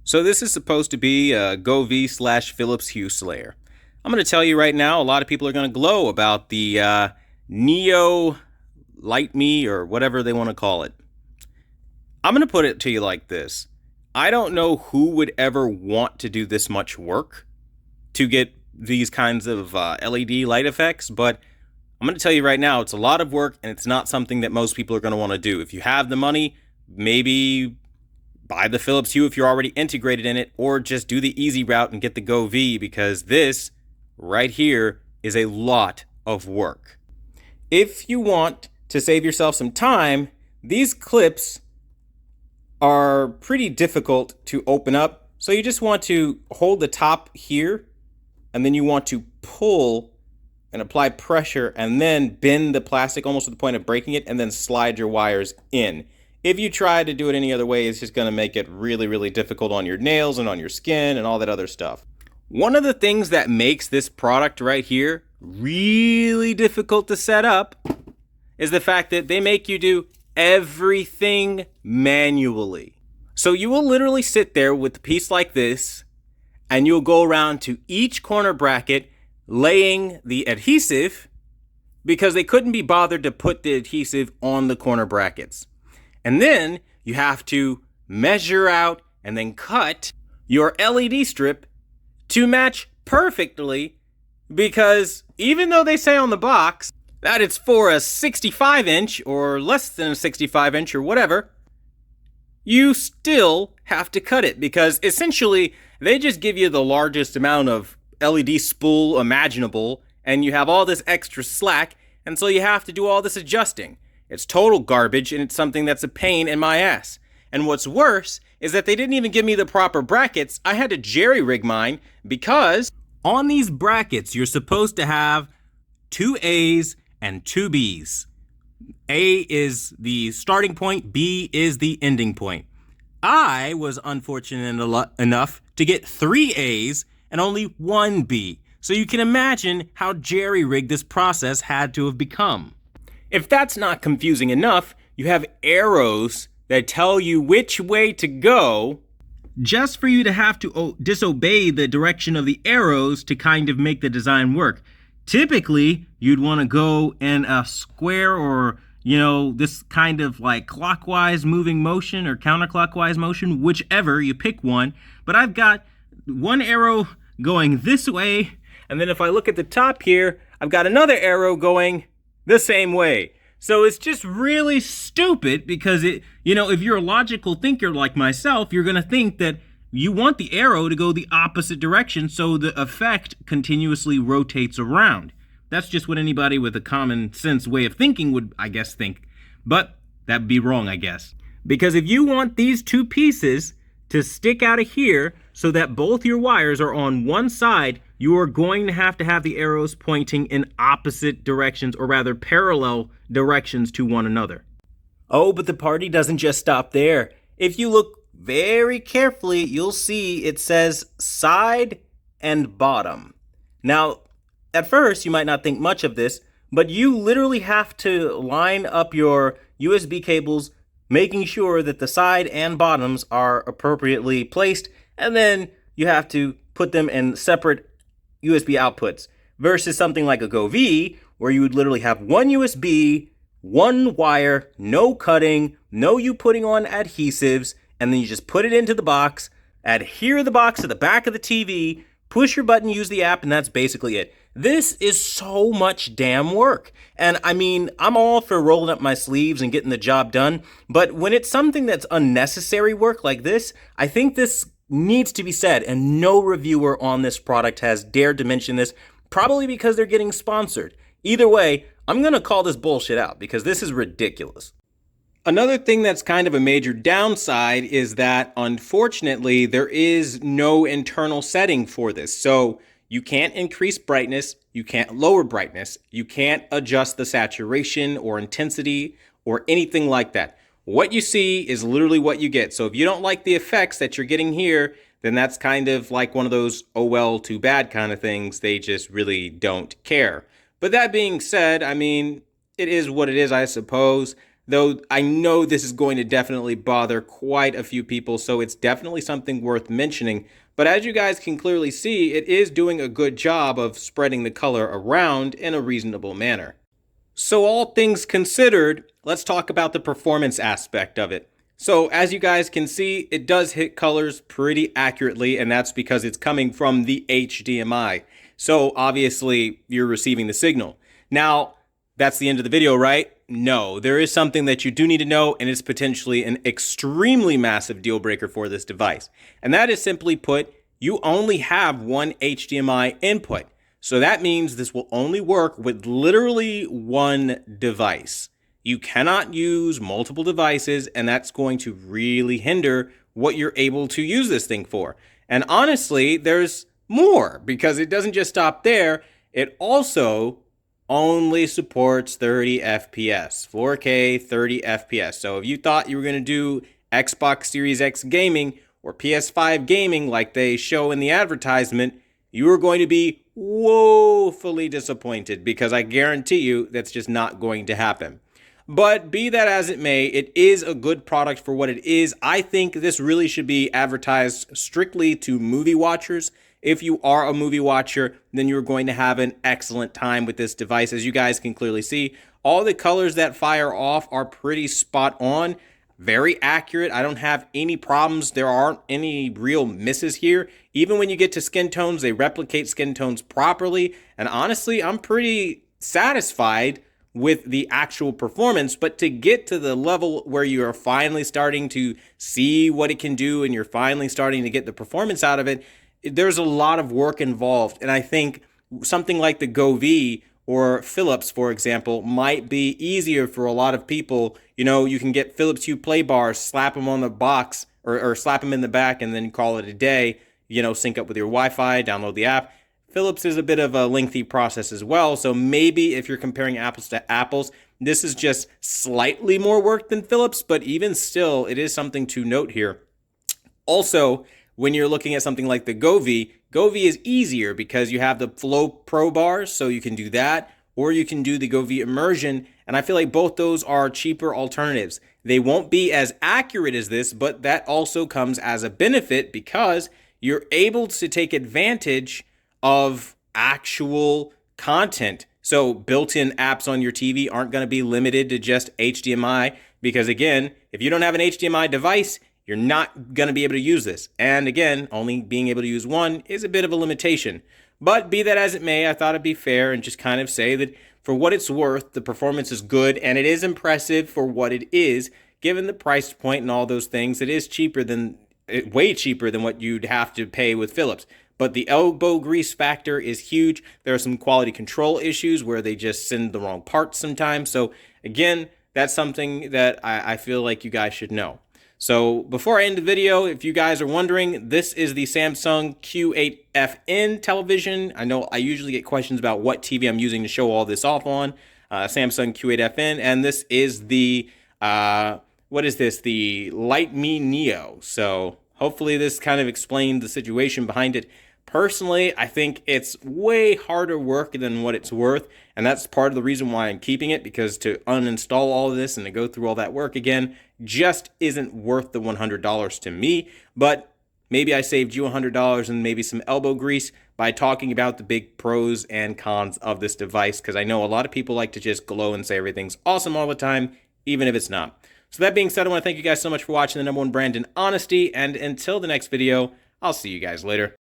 So this is supposed to be a GoV/Phillips Hue Slayer. I'm going to tell you right now, a lot of people are going to glow about the Neo Light Me or whatever they want to call it. I'm going to put it to you like this. I don't know who would ever want to do this much work to get these kinds of LED light effects, but I'm going to tell you right now, it's a lot of work and it's not something that most people are going to want to do. If you have the money, maybe buy the Phillips Hue if you're already integrated in it, or just do the easy route and get the GoV, because this right here is a lot of work. If you want to save yourself some time, these clips are pretty difficult to open up. So you just want to hold the top here, and then you want to pull and apply pressure and then bend the plastic almost to the point of breaking it and then slide your wires in. If you try to do it any other way, it's just going to make it really, really difficult on your nails and on your skin and all that other stuff. One of the things that makes this product right here really difficult to set up is the fact that they make you do everything manually. So you will literally sit there with a piece like this and you'll go around to each corner bracket laying the adhesive because they couldn't be bothered to put the adhesive on the corner brackets. And then you have to measure out and then cut your LED strip to match perfectly, because even though they say on the box that it's for a 65-inch or less than a 65-inch or whatever, you still have to cut it, because essentially they just give you the largest amount of LED spool imaginable and you have all this extra slack, and so you have to do all this adjusting. It's total garbage, and it's something that's a pain in my ass. And what's worse is that they didn't even give me the proper brackets. I had to jerry-rig mine because on these brackets, you're supposed to have 2 A's and 2 B's. A is the starting point, B is the ending point. I was unfortunate enough to get 3 A's and only 1 B. So you can imagine how jerry-rigged this process had to have become. If that's not confusing enough, you have arrows that tell you which way to go just for you to have to disobey the direction of the arrows to kind of make the design work. Typically, you'd want to go in a square or, this kind of like clockwise moving motion or counterclockwise motion, whichever, you pick one. But I've got one arrow going this way, and then if I look at the top here, I've got another arrow going the same way. So it's just really stupid because if you're a logical thinker like myself, you're going to think that you want the arrow to go the opposite direction so the effect continuously rotates around. That's just what anybody with a common sense way of thinking would, I guess, think. But that'd be wrong, I guess. Because if you want these 2 pieces to stick out of here so that both your wires are on one side, you are going to have the arrows pointing in opposite directions, or rather parallel directions to one another. Oh, but the party doesn't just stop there. If you look very carefully, you'll see it says side and bottom. Now, at first, you might not think much of this, but you literally have to line up your USB cables, making sure that the side and bottoms are appropriately placed, and then you have to put them in separate USB outputs, versus something like a GoV, where you would literally have one USB, one wire, no cutting, no you putting on adhesives, and then you just put it into the box, adhere the box to the back of the TV, push your button, use the app, and that's basically it. This is so much damn work. And I mean, I'm all for rolling up my sleeves and getting the job done, but when it's something that's unnecessary work like this, I think this needs to be said, and no reviewer on this product has dared to mention this, probably because they're getting sponsored. Either way, I'm going to call this bullshit out because this is ridiculous. Another thing that's kind of a major downside is that, unfortunately, there is no internal setting for this. So you can't increase brightness, you can't lower brightness, you can't adjust the saturation or intensity or anything like that. What you see is literally what you get. So if you don't like the effects that you're getting here, then that's kind of like one of those, oh well, too bad kind of things. They just really don't care. But that being said, I mean, it is what it is, I suppose. though I know this is going to definitely bother quite a few people, so it's definitely something worth mentioning. But as you guys can clearly see, it is doing a good job of spreading the color around in a reasonable manner. So all things considered, let's talk about the performance aspect of it. So as you guys can see, it does hit colors pretty accurately, and that's because it's coming from the HDMI. So obviously you're receiving the signal. Now, that's the end of the video, right? No, there is something that you do need to know, and it's potentially an extremely massive deal breaker for this device. And that is simply put, you only have one HDMI input. So that means this will only work with literally one device. You cannot use multiple devices, and that's going to really hinder what you're able to use this thing for. And honestly, there's more, because it doesn't just stop there. It also only supports 30 FPS, 4K 30 FPS. So if you thought you were going to do Xbox Series X gaming or PS5 gaming like they show in the advertisement, you are going to be woefully disappointed, because I guarantee you that's just not going to happen. But be that as it may, it is a good product for what it is. I think this really should be advertised strictly to movie watchers. If you are a movie watcher, then you're going to have an excellent time with this device. As you guys can clearly see, all the colors that fire off are pretty spot on, very accurate. I don't have any problems. There aren't any real misses here. Even when you get to skin tones, they replicate skin tones properly. And honestly, I'm pretty satisfied with the actual performance. But to get to the level where you are finally starting to see what it can do and you're finally starting to get the performance out of it, there's a lot of work involved. And I think something like the Go-V or Phillips, for example, might be easier for a lot of people. You know, you can get Phillips Hue play bars, slap them on the box, or slap them in the back, and then call it a day. You know, sync up with your Wi-Fi, download the app. Phillips is a bit of a lengthy process as well, so maybe if you're comparing apples to apples, this is just slightly more work than Phillips, but even still, it is something to note here. Also, when you're looking at something like the Go-V is easier because you have the Flow Pro bars, so you can do that, or you can do the Go-V Immersion, and I feel like both those are cheaper alternatives. They won't be as accurate as this, but that also comes as a benefit because you're able to take advantage of actual content. So built-in apps on your TV aren't going to be limited to just HDMI, because again, if you don't have an HDMI device, you're not going to be able to use this. And again, only being able to use one is a bit of a limitation. But be that as it may, I thought it'd be fair and just kind of say that for what it's worth, the performance is good, and it is impressive for what it is, given the price point and all those things. It is cheaper than, way cheaper than what you'd have to pay with Philips. But the elbow grease factor is huge. There are some quality control issues where they just send the wrong parts sometimes. So again, that's something that I feel like you guys should know. So before I end the video, if you guys are wondering, this is the Samsung Q8FN television. I know I usually get questions about what TV I'm using to show all this off on. Samsung Q8FN, and this is the, what is this? The Light Me Neo. So hopefully this kind of explained the situation behind it. Personally, I think it's way harder work than what it's worth, and that's part of the reason why I'm keeping it, because to uninstall all of this and to go through all that work again just isn't worth the $100 to me. But maybe I saved you $100 and maybe some elbow grease by talking about the big pros and cons of this device, because I know a lot of people like to just glow and say everything's awesome all the time, even if it's not. So that being said, I want to thank you guys so much for watching the #1 brand in honesty, and until the next video, I'll see you guys later.